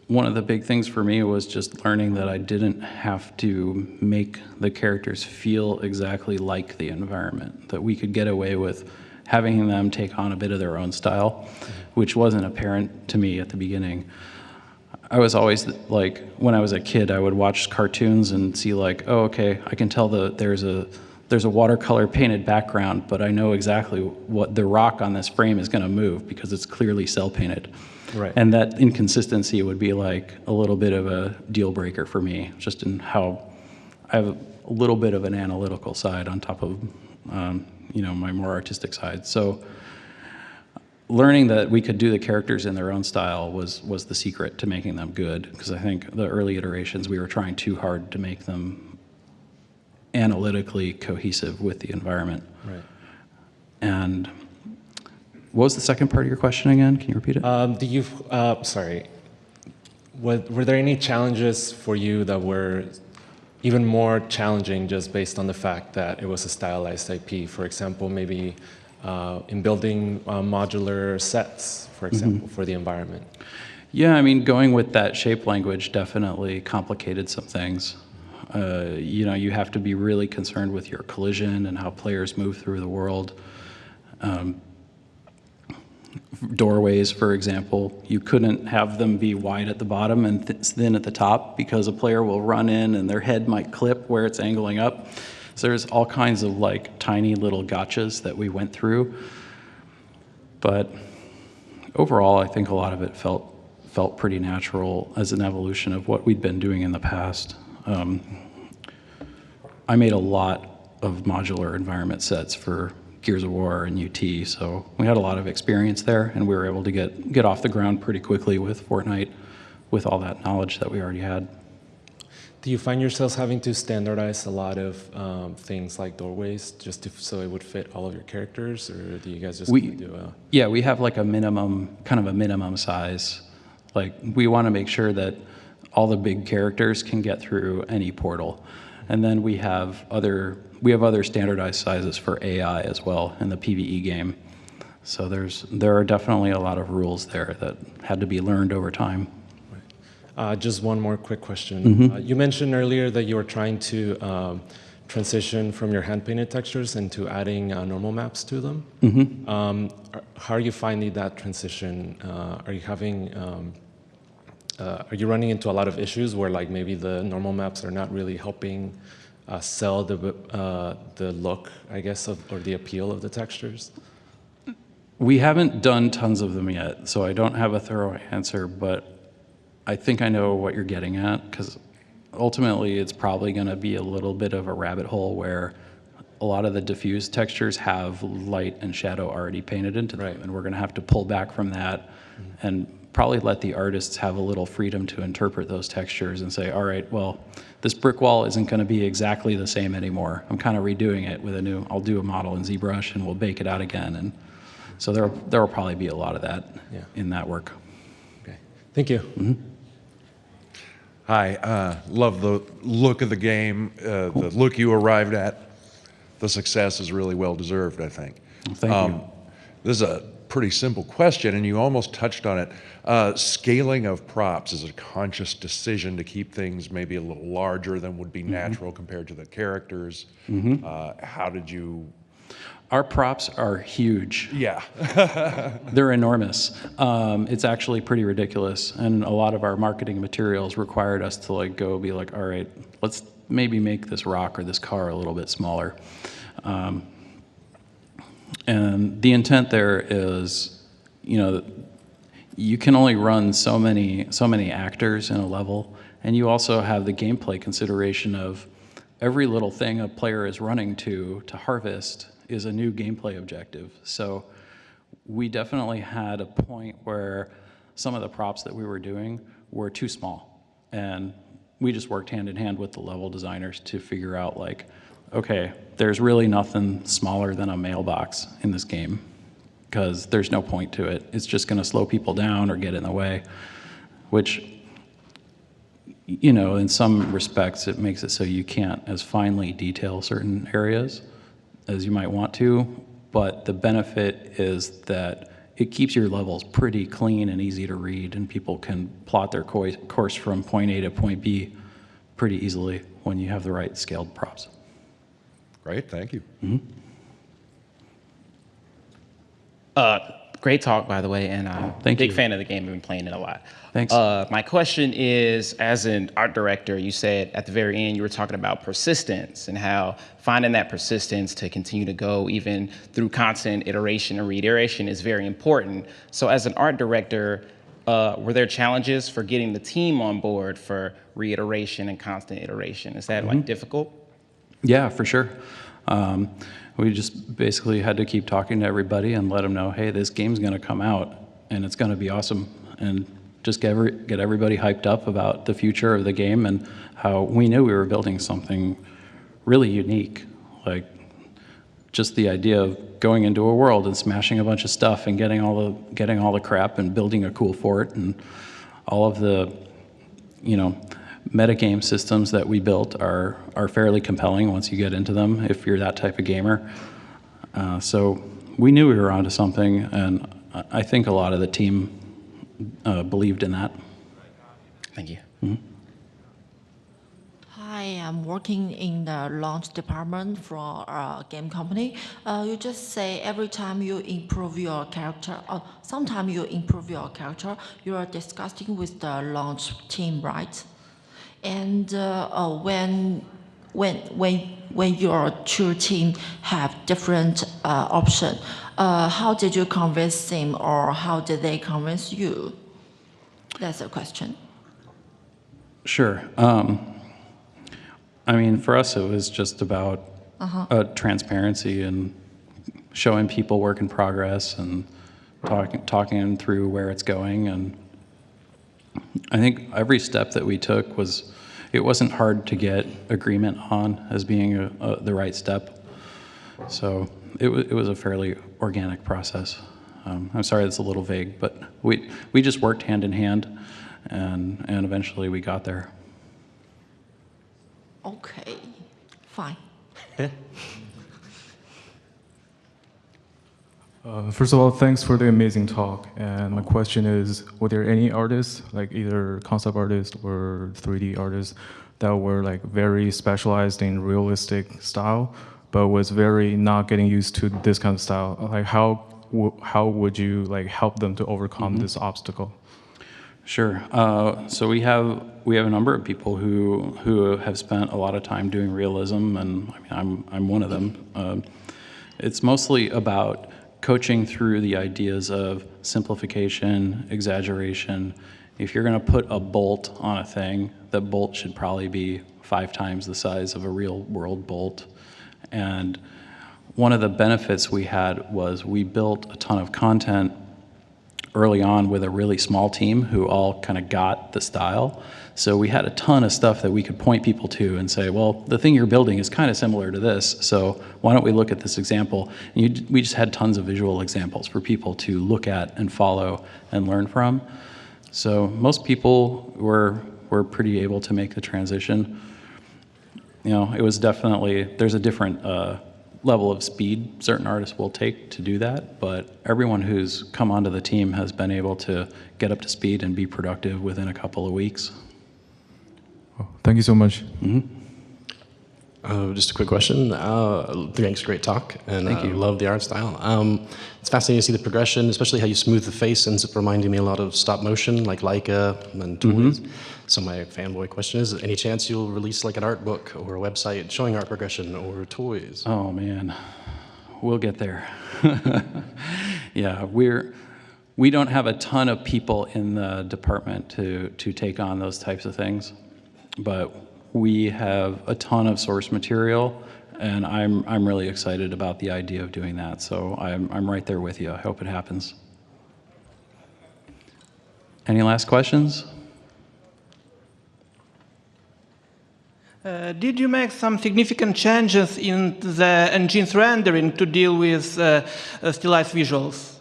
one of the big things for me was just learning that I didn't have to make the characters feel exactly like the environment, that we could get away with having them take on a bit of their own style, which wasn't apparent to me at the beginning. I was always like, when I was a kid, I would watch cartoons and see like, oh, okay, I can tell there's a watercolor painted background, but I know exactly what the rock on this frame is going to move because it's clearly cell painted. Right. And that inconsistency would be like a little bit of a deal breaker for me, just in how I have a little bit of an analytical side on top of my more artistic side. So learning that we could do the characters in their own style was the secret to making them good, because I think the early iterations we were trying too hard to make them analytically cohesive with the environment. Right. And what was the second part of your question again? Can you repeat it? Were there any challenges for you that were even more challenging just based on the fact that it was a stylized IP? For example, maybe in building modular sets, for example, for the environment. Yeah, I mean, going with that shape language definitely complicated some things. You have to be really concerned with your collision and how players move through the world. Doorways, for example, you couldn't have them be wide at the bottom and thin at the top, because a player will run in and their head might clip where it's angling up. So there's all kinds of like tiny little gotchas that we went through. But overall, I think a lot of it felt pretty natural as an evolution of what we'd been doing in the past. I made a lot of modular environment sets for Gears of War and UT, so we had a lot of experience there, and we were able to get off the ground pretty quickly with Fortnite, with all that knowledge that we already had. Do you find yourselves having to standardize a lot of things like doorways just so it would fit all of your characters, or do you guys just do a... Yeah, we have like a minimum, kind of a minimum size. Like, we want to make sure that all the big characters can get through any portal. And then we have other standardized sizes for AI as well in the PvE game. So there are definitely a lot of rules there that had to be learned over time. Just one more quick question. You mentioned earlier that you were trying to transition from your hand-painted textures into adding normal maps to them. How are you finding that transition? Are you running into a lot of issues where like maybe the normal maps are not really helping sell the look, I guess, or the appeal of the textures? We haven't done tons of them yet, so I don't have a thorough answer, but I think I know what you're getting at, because ultimately it's probably going to be a little bit of a rabbit hole where a lot of the diffuse textures have light and shadow already painted into them, and we're going to have to pull back from that and probably let the artists have a little freedom to interpret those textures and say, all right, well, this brick wall isn't going to be exactly the same anymore. I'm kind of redoing it with I'll do a model in Zbrush and we'll bake it out again. And so there will probably be a lot of that in that work. Okay, thank you. Hi, love the look of the game, the look you arrived at. The success is really well deserved, I think. Thank you. This is a pretty simple question, and you almost touched on it. Scaling of props is a conscious decision to keep things maybe a little larger than would be natural compared to the characters. How did you... Our props are huge. Yeah. They're enormous. It's actually pretty ridiculous, and a lot of our marketing materials required us to like go be like, all right, let's maybe make this rock or this car a little bit smaller. And the intent there is, you can only run so many actors in a level, and you also have the gameplay consideration of every little thing a player is running to harvest is a new gameplay objective. So we definitely had a point where some of the props that we were doing were too small. And we just worked hand in hand with the level designers to figure out like, okay, there's really nothing smaller than a mailbox in this game because there's no point to it. It's just gonna slow people down or get in the way, which, in some respects, it makes it so you can't as finely detail certain areas as you might want to, but the benefit is that it keeps your levels pretty clean and easy to read, and people can plot their course from point A to point B pretty easily when you have the right scaled props. Great, thank you. Great talk, by the way, and I'm a Thank big you. fan of the game. I've been playing it a lot. Thanks. My question is, as an art director, you said at the very end you were talking about persistence and how finding that persistence to continue to go even through constant iteration and reiteration is very important. So as an art director, were there challenges for getting the team on board for reiteration and constant iteration? Is that like difficult? Yeah, for sure. We just basically had to keep talking to everybody and let them know, hey, this game's gonna come out and it's gonna be awesome. And just get everybody hyped up about the future of the game and how we knew we were building something really unique. Like just the idea of going into a world and smashing a bunch of stuff and getting all the crap and building a cool fort and all of the, metagame systems that we built are fairly compelling once you get into them if you're that type of gamer. So we knew we were onto something, and I think a lot of the team believed in that. Thank you. Hi, I'm working in the launch department for a game company. You just say every time you improve your character, or sometime you improve your character, you are discussing with the launch team, right? And when your two team have different option, how did you convince them, or how did they convince you? That's a question. Sure. I mean, for us, it was just about transparency and showing people work in progress and talking them through where it's going. And I think every step that we took it wasn't hard to get agreement on as being the right step. So it was a fairly organic process. I'm sorry it's a little vague, but we just worked hand in hand, and eventually we got there. Okay, fine. First of all, thanks for the amazing talk. And my question is, were there any artists, like either concept artists or 3D artists, that were like very specialized in realistic style, but was very not getting used to this kind of style? Like how would you like help them to overcome this obstacle? Sure. So we have a number of people who have spent a lot of time doing realism, and I mean, I'm one of them. It's mostly about coaching through the ideas of simplification, exaggeration. If you're going to put a bolt on a thing, that bolt should probably be 5 times the size of a real world bolt. And one of the benefits we had was we built a ton of content early on with a really small team who all kind of got the style. So we had a ton of stuff that we could point people to and say, well, the thing you're building is kind of similar to this, so why don't we look at this example? And we just had tons of visual examples for people to look at and follow and learn from. So most people were pretty able to make the transition. You know, it was definitely, there's a different level of speed certain artists will take to do that, but everyone who's come onto the team has been able to get up to speed and be productive within a couple of weeks. Oh, thank you so much. Just a quick question. Thanks, great talk, and Thank you. Love the art style. It's fascinating to see the progression, especially how you smooth the face, ends up reminding me a lot of stop motion, like Leica and toys. So my fanboy question is, any chance you'll release like an art book or a website showing art progression or toys? Oh man, we'll get there. Yeah, we don't have a ton of people in the department to take on those types of things, but we have a ton of source material, and I'm really excited about the idea of doing that. So I'm right there with you. I hope it happens. Any last questions? Did you make some significant changes in the engine's rendering to deal with stylized visuals?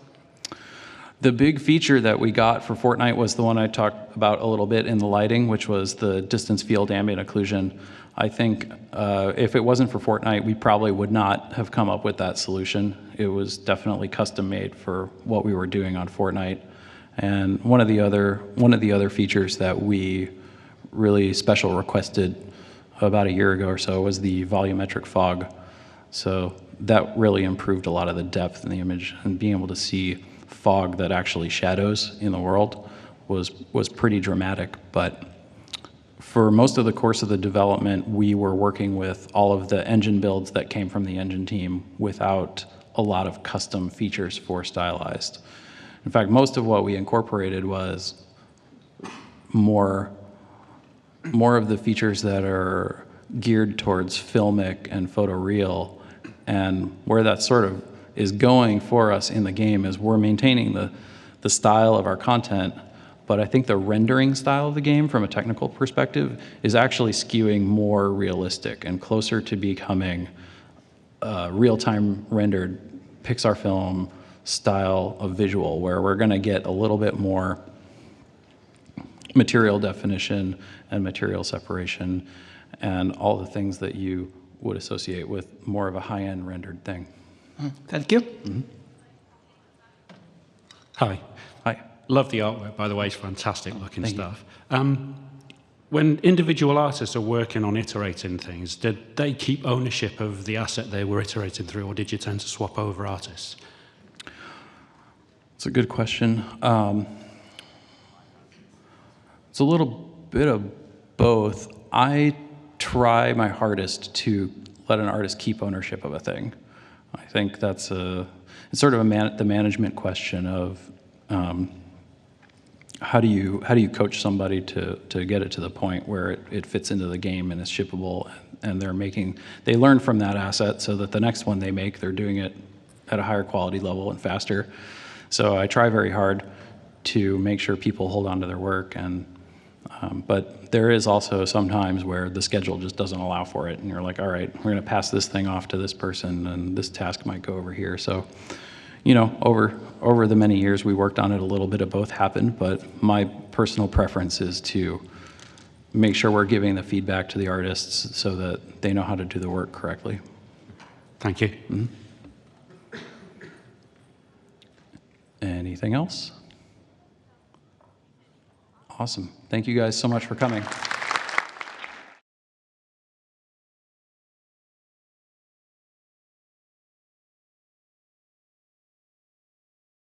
The big feature that we got for Fortnite was the one I talked about a little bit in the lighting, which was the distance field ambient occlusion. I think if it wasn't for Fortnite, we probably would not have come up with that solution. It was definitely custom made for what we were doing on Fortnite. And one of the other features that we really special requested about a year ago or so was the volumetric fog. So that really improved a lot of the depth in the image, and being able to see fog that actually shadows in the world was pretty dramatic. But for most of the course of the development, we were working with all of the engine builds that came from the engine team without a lot of custom features for Stylized. In fact, most of what we incorporated was more of the features that are geared towards filmic and photoreal, and where that sort of is going for us in the game is we're maintaining the style of our content, but I think the rendering style of the game from a technical perspective is actually skewing more realistic and closer to becoming real-time rendered Pixar film style of visual, where we're going to get a little bit more material definition and material separation and all the things that you would associate with more of a high-end rendered thing. Thank you. Hi. Hi. Love the artwork, by the way. It's fantastic looking stuff. When individual artists are working on iterating things, did they keep ownership of the asset they were iterating through, or did you tend to swap over artists? It's a good question. It's a little bit of both. I try my hardest to let an artist keep ownership of a thing. I think it's sort of the management question of how do you coach somebody to get it to the point where it fits into the game and is shippable, and they learn from that asset so that the next one they make, they're doing it at a higher quality level and faster. So I try very hard to make sure people hold on to their work, but there is also sometimes where the schedule just doesn't allow for it, and you're like, all right, we're going to pass this thing off to this person, and this task might go over here. So, over the many years we worked on it, a little bit of both happened, but my personal preference is to make sure we're giving the feedback to the artists so that they know how to do the work correctly. Thank you. Mm-hmm. Anything else? Awesome. Thank you guys so much for coming.